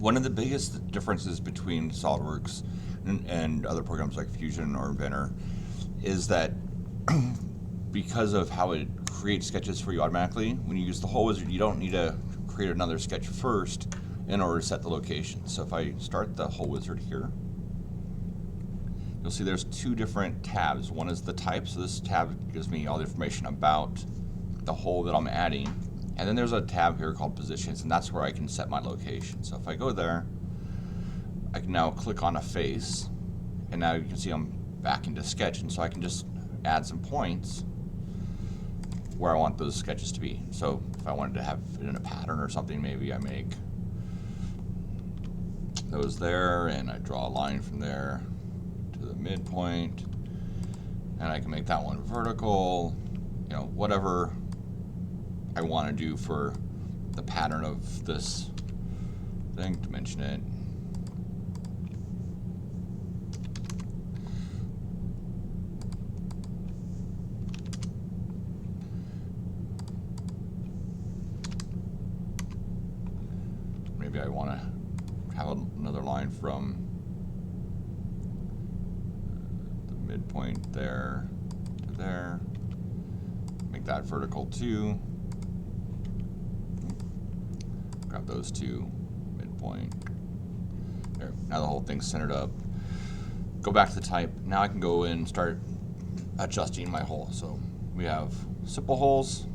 One of the biggest differences between SolidWorks and other programs like Fusion or Inventor is that because of how it creates sketches for you automatically, when you use the hole wizard, you don't need to create another sketch first in order to set the location. So if I start the hole wizard here, you'll see there's two different tabs. One is the type, so this tab gives me all the information about the hole that I'm adding. And then there's a tab here called positions, and that's where I can set my location. So if I go there, I can now click on a face, and now you can see I'm back into sketch, and so I can just add some points where I want those sketches to be. So if I wanted to have it in a pattern or something, maybe I make those there, and I draw a line from there to the midpoint, and I can make that one vertical, you know, whatever I want to do for the pattern of this thing, dimension it. Maybe I want to have another line from the midpoint there to there. Make that vertical too. Grab those two, midpoint. There. Now the whole thing's centered up. Go back to the type. Now I can go in and start adjusting my hole. So we have simple holes,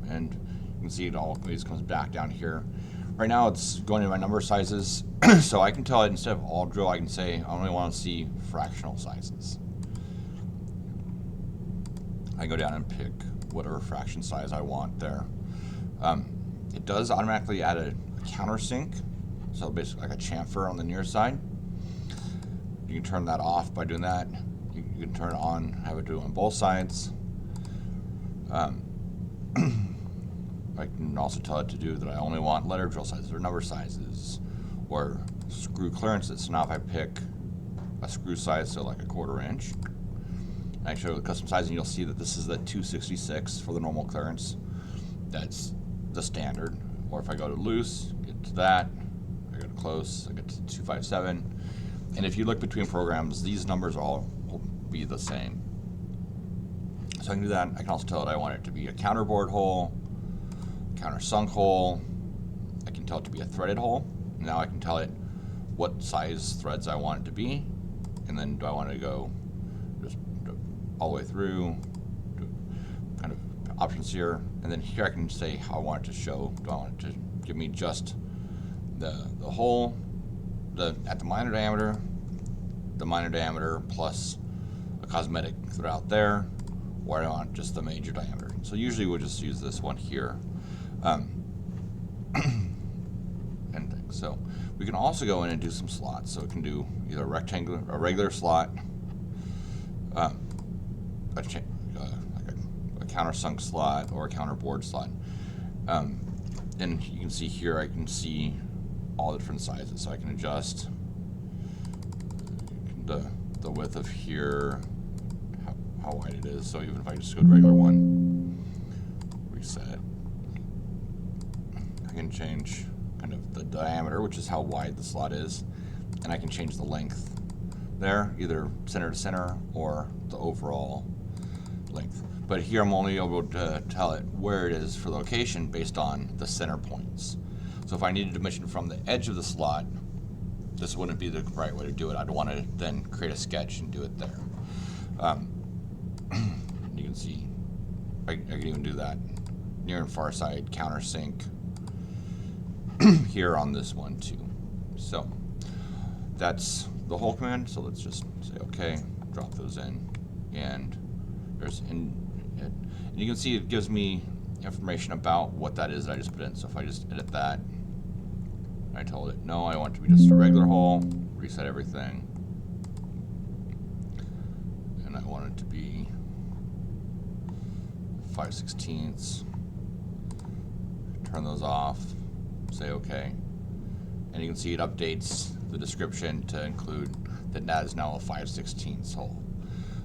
and you can see it always comes back down here. Right now it's going into my number sizes, so I can tell it instead of all drill, I can say I only want to see fractional sizes. I go down and pick whatever fraction size I want there. It does automatically add a countersink, so basically like a chamfer on the near side. You can turn that off by doing that. You can turn it on, have it do it on both sides. I can also tell it to do that I only want letter drill sizes or number sizes or screw clearances. So now if I pick a screw size, so like a 1/4 inch, and I show the custom sizing, you'll see that this is the 266 for the normal clearance. That's the standard. Or if I go to loose, get to that, I go to close, I get to 257. And if you look between programs, these numbers all will be the same. So I can do that. I can also tell it I want it to be a counterbored hole, countersunk hole. I can tell it to be a threaded hole. Now I can tell it what size threads I want it to be, and then do I want to go just all the way through, kind of options here, and then here I can say how I want it to show. Do I want it to give me just the hole, at the minor diameter plus a cosmetic throughout there, or I want just the major diameter. So usually we'll just use this one here. And things. So we can also go in and do some slots. So it can do either a rectangular, a regular slot, like a countersunk slot or a counterbored slot. And you can see here, I can see all the different sizes. So I can adjust the width of here, how wide it is. So even if I just go to regular one, reset, I can change kind of the diameter, which is how wide the slot is, and I can change the length there, either center to center or the overall length. But here I'm only able to tell it where it is for location based on the center points. So if I needed to dimension from the edge of the slot, this wouldn't be the right way to do it. I'd want to then create a sketch and do it there. You can see I can even do that near and far side countersink here on this one too. So that's the whole command. So let's just say okay, drop those in, and and you can see it gives me information about what that is that I just put in. So if I just edit that, I told it no, I want it to be just a regular hole, reset everything, and I want it to be 5/16. Turn those off, say okay, and you can see it updates the description to include that is now a 5/16 hole.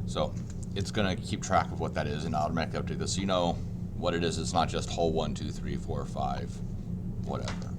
So it's going to keep track of what that is and automatically update this, so you know what it is. It's not just hole 1, 2, 3, 4, 5, whatever.